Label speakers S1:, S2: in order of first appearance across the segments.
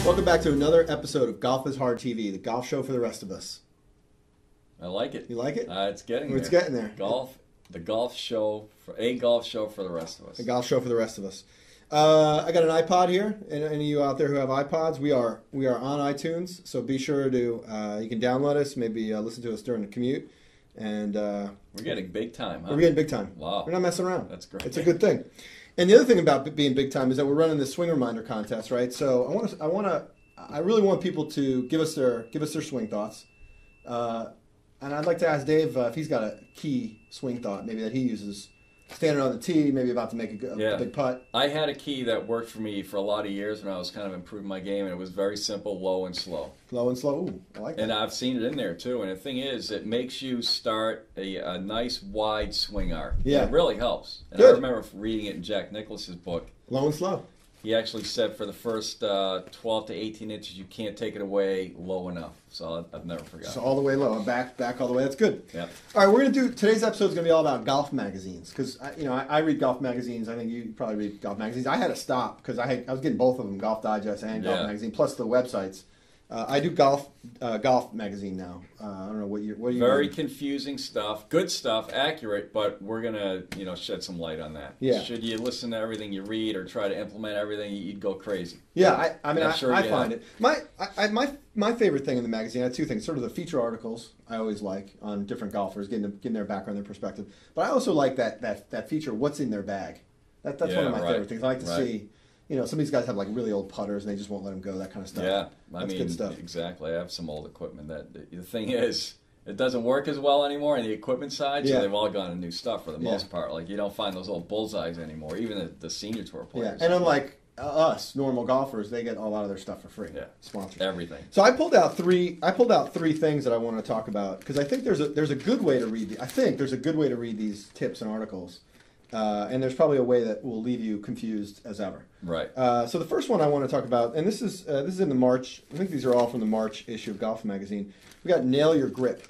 S1: Welcome back to another episode of Golf is Hard TV, the golf show for the rest of us.
S2: I like it.
S1: You like it?
S2: It's getting there.
S1: It's getting there.
S2: The golf show for a golf show for the rest of us.
S1: A golf show for the rest of us. I got an iPod here, and any of you out there who have iPods, we are on iTunes, so be sure to you can download us, maybe listen to us during the commute, and
S2: we're getting big time, huh?
S1: We're getting big time.
S2: Wow,
S1: we're not messing around.
S2: That's great.
S1: It's a good thing. And the other thing about being big time is that we're running the swing reminder contest, right? So I really want people to give us their swing thoughts, and I'd like to ask Dave if he's got a key swing thought, maybe that he uses standing on the tee, maybe about to make a big putt.
S2: I had a key that worked for me for a lot of years when I was kind of improving my game, and it was very simple: low and slow.
S1: Low and slow. Ooh, I like that.
S2: And I've seen it in there too. And the thing is, it makes you start a nice wide swing arc.
S1: Yeah,
S2: and it really helps. And
S1: Good.
S2: I remember reading it in Jack Nicklaus's book.
S1: Low and slow.
S2: He actually said for the first 12 to 18 inches, you can't take it away low enough. So I've never forgotten.
S1: So all the way low, back all the way. That's good.
S2: Yeah.
S1: All right, we're gonna do today's episode is gonna be all about golf magazines because I read golf magazines. I think you probably read golf magazines. I had to stop because I was getting both of them, Golf Digest and Golf Magazine, plus the websites. I do golf magazine now. I don't know what you.
S2: Very confusing stuff, good stuff, accurate, but we're gonna shed some light on that.
S1: Yeah.
S2: Should you listen to everything you read or try to implement everything, you'd go crazy.
S1: Yeah, I find it. My favorite thing in the magazine, I have two things. Sort of the feature articles I always like on different golfers, getting their background, their perspective. But I also like that feature, what's in their bag. That's one of my favorite things. I like to see. Some of these guys have like really old putters and they just won't let them go, that kind of stuff.
S2: Yeah,
S1: That's good stuff.
S2: Exactly. I have some old equipment that the thing is, it doesn't work as well anymore on the equipment side, so they've all gone to new stuff for the most part. Like you don't find those old bullseyes anymore, even the senior tour players.
S1: Yeah, and unlike us, normal golfers, they get a lot of their stuff for free.
S2: Yeah,
S1: sponsors.
S2: Everything.
S1: So I pulled out three things that I want to talk about because I think there's a good way to read. I think there's a good way to read these tips and articles. And there's probably a way that will leave you confused as ever.
S2: Right.
S1: So the first one I want to talk about, and this is in the March. I think these are all from the March issue of Golf Magazine. We got Nail Your Grip,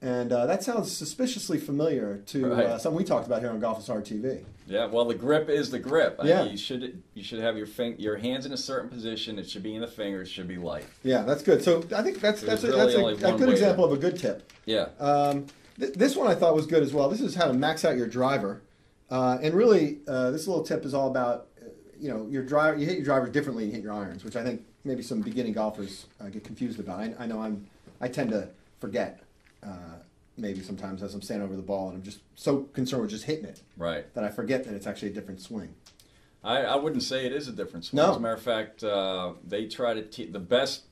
S1: and that sounds suspiciously familiar to something we talked about here on Golf is Hard TV.
S2: Yeah. Well, the grip is the grip.
S1: Yeah.
S2: You should have your hands in a certain position. It should be in the fingers. It should be light.
S1: Yeah, that's good. So I think that's a good example of a good tip.
S2: Yeah.
S1: This one I thought was good as well. This is how to max out your driver. And really, this little tip is all about, your driver. You hit your driver differently than you hit your irons, which I think maybe some beginning golfers get confused about. I know I tend to forget maybe sometimes as I'm standing over the ball and I'm just so concerned with just hitting it that I forget that it's actually a different swing.
S2: I wouldn't say it is a different swing.
S1: No.
S2: As a matter of fact, they try to the best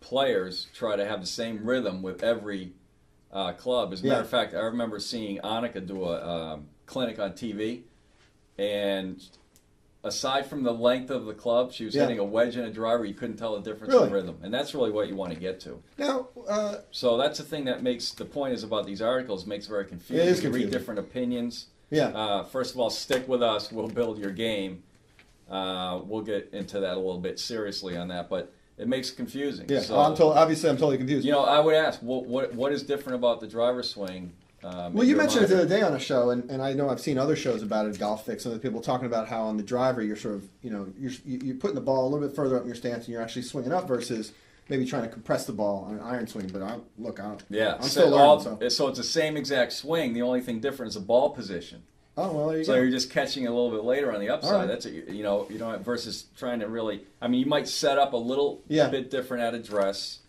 S2: players try to have the same rhythm with every club. As a matter of fact, I remember seeing Annika do a clinic on TV, and aside from the length of the club, she was hitting a wedge and a driver. You couldn't tell the difference in rhythm, and that's really what you want to get to.
S1: Now,
S2: so that's the thing that makes the point is about these articles makes it very confusing.
S1: It is
S2: confusing.
S1: confusing.
S2: You read different opinions.
S1: Yeah.
S2: First of all, stick with us. We'll build your game. We'll get into that a little bit seriously on that, but it makes it confusing.
S1: Yeah.
S2: So,
S1: I'm totally confused.
S2: I would ask, what is different about the driver swing?
S1: Well, you mentioned it the other day on a show, and I know I've seen other shows about it, Golf Fix, and other people talking about how on the driver you're sort of, you're putting the ball a little bit further up in your stance and you're actually swinging up versus maybe trying to compress the ball on an iron swing. But I'm still learning.
S2: So it's the same exact swing. The only thing different is the ball position.
S1: Oh, well, there you
S2: go.
S1: So
S2: you're just catching a little bit later on the upside.
S1: Right.
S2: That's you don't versus trying to really. I mean, you might set up a little bit different at address.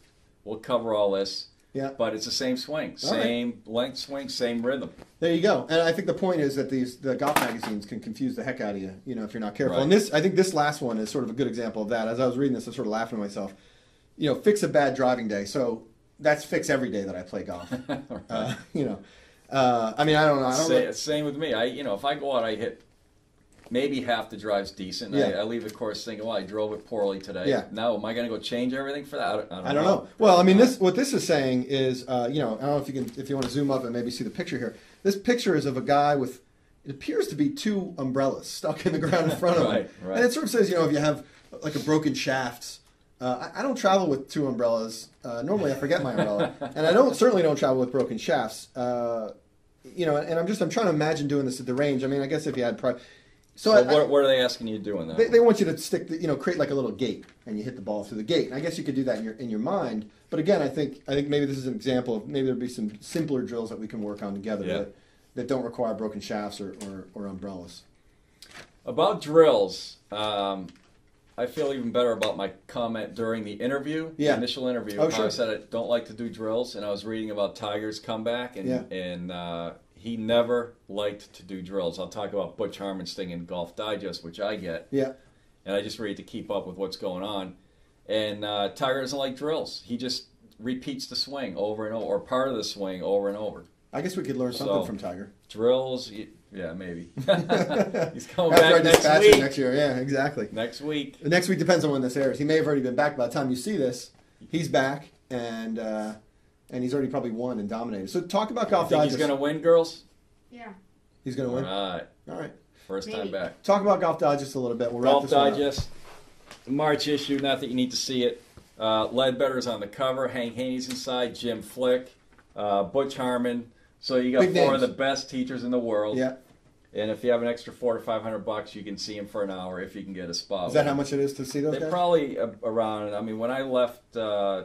S2: We'll cover all this.
S1: Yeah.
S2: But it's the same swing, same length swing, same rhythm.
S1: There you go. And I think the point is that the golf magazines can confuse the heck out of you, if you're not careful.
S2: Right.
S1: And I think this last one is sort of a good example of that. As I was reading this, I was sort of laughing to myself. Fix a bad driving day. So that's fix every day that I play golf.
S2: Right.
S1: I mean, I don't know.
S2: Same with me. If I go out, I hit maybe half the drive's decent.
S1: Yeah.
S2: I leave the course thinking, well, I drove it poorly today.
S1: Yeah.
S2: Now, am I going to go change everything for that?
S1: I don't know. Well, I mean, what this is saying is, I don't know if you want to zoom up and maybe see the picture here. This picture is of a guy with, it appears to be two umbrellas stuck in the ground in front of him.
S2: Right.
S1: And it sort of says, if you have like a broken shaft. I don't travel with two umbrellas. Normally, I forget my umbrella, and I certainly don't travel with broken shafts. And I'm trying to imagine doing this at the range. I mean, I guess if you had
S2: So what are they asking you to do in that?
S1: They want you to stick, create like a little gate, and you hit the ball through the gate. And I guess you could do that in your mind. But again, I think maybe this is an example of maybe there'd be some simpler drills that we can work on together that don't require broken shafts or umbrellas.
S2: About drills, I feel even better about my comment during the interview, the initial interview.
S1: Oh, sure.
S2: I said I don't like to do drills, and I was reading about Tiger's comeback, and he never liked to do drills. I'll talk about Butch Harmon's thing in Golf Digest, which I get.
S1: Yeah.
S2: And I just read to keep up with what's going on. And Tiger doesn't like drills. He just repeats the swing over and over, or part of the swing over and over.
S1: I guess we could learn something from Tiger.
S2: Drills, yeah, maybe. He's coming back next week.
S1: Next year, yeah, exactly.
S2: Next week.
S1: Next week depends on when this airs. He may have already been back by the time you see this. He's back, and he's already probably won and dominated. So talk about Golf Digest.
S2: He's going to win, girls?
S3: Yeah.
S1: He's going to win?
S2: All right. First time back.
S1: Talk about Golf Digest a little bit. We'll wrap
S2: Golf
S1: this one
S2: Digest,
S1: up.
S2: March issue, not that you need to see it. Ledbetter's on the cover. Hank Haney's inside. Jim Flick. Butch Harmon. So you got
S1: Big
S2: four
S1: names.
S2: of the best teachers in the world.
S1: Yeah.
S2: And if you have an extra $400 to $500, you can see them for an hour if you can get a spot.
S1: Is that how much it is to see those
S2: They're
S1: guys?
S2: probably around. I mean, when I left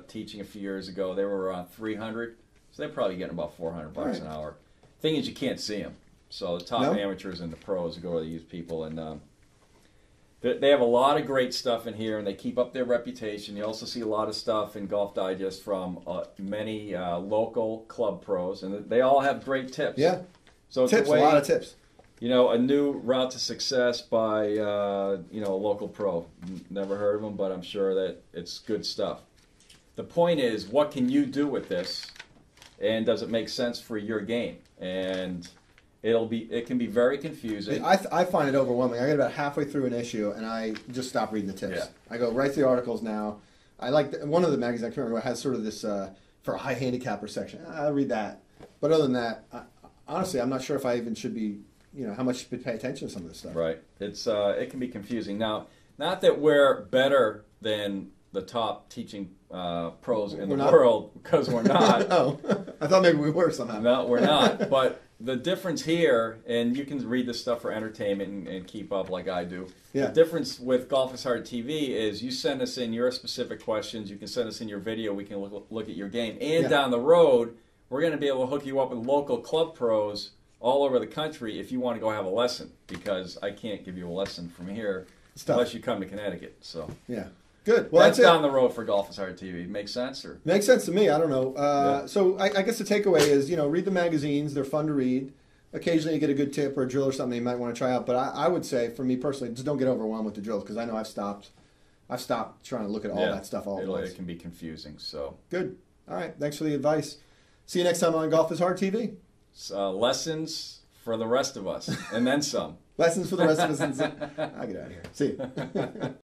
S2: teaching a few years ago, they were around $300. So they're probably getting about $400 an hour. Thing is, you can't see them. So the top amateurs and the pros go to these people, and they have a lot of great stuff in here, and they keep up their reputation. You also see a lot of stuff in Golf Digest from many local club pros, and they all have great tips.
S1: Yeah.
S2: So it's
S1: tips,
S2: a
S1: lot of tips.
S2: A new route to success by a local pro. Never heard of them, but I'm sure that it's good stuff. The point is, what can you do with this, and does it make sense for your game? And it can be very confusing.
S1: I find it overwhelming. I get about halfway through an issue, and I just stop reading the tips.
S2: Yeah.
S1: I go right to the articles now. I like one of the magazines, I can't remember, has sort of this for a high handicapper section. I'll read that. But other than that, honestly, I'm not sure if I even should be, how much should pay attention to some of this stuff.
S2: Right. It can be confusing. Now, not that we're better than the top teaching pros in the world, because we're not.
S1: Oh, I thought maybe we were somehow.
S2: No, we're not. But the difference here, and you can read this stuff for entertainment and keep up like I do.
S1: Yeah.
S2: The difference with Golf is Hard TV is you send us in your specific questions. You can send us in your video. We can look at your game. And down the road, we're going to be able to hook you up with local club pros all over the country if you want to go have a lesson, because I can't give you a lesson from here unless you come to Connecticut. So
S1: yeah. Good. Well,
S2: that's down the road for Golf is Hard TV. Makes sense? Or
S1: makes sense to me. I don't know. So I guess the takeaway is, read the magazines. They're fun to read. Occasionally you get a good tip or a drill or something you might want to try out. But I would say, for me personally, just don't get overwhelmed with the drills, because I know I've stopped trying to look at all that stuff all at once.
S2: It can be confusing. So
S1: good. All right. Thanks for the advice. See you next time on Golf is Hard TV.
S2: Lessons for the rest of us, and then some.
S1: Lessons for the rest of us. I'll get out of here. See you.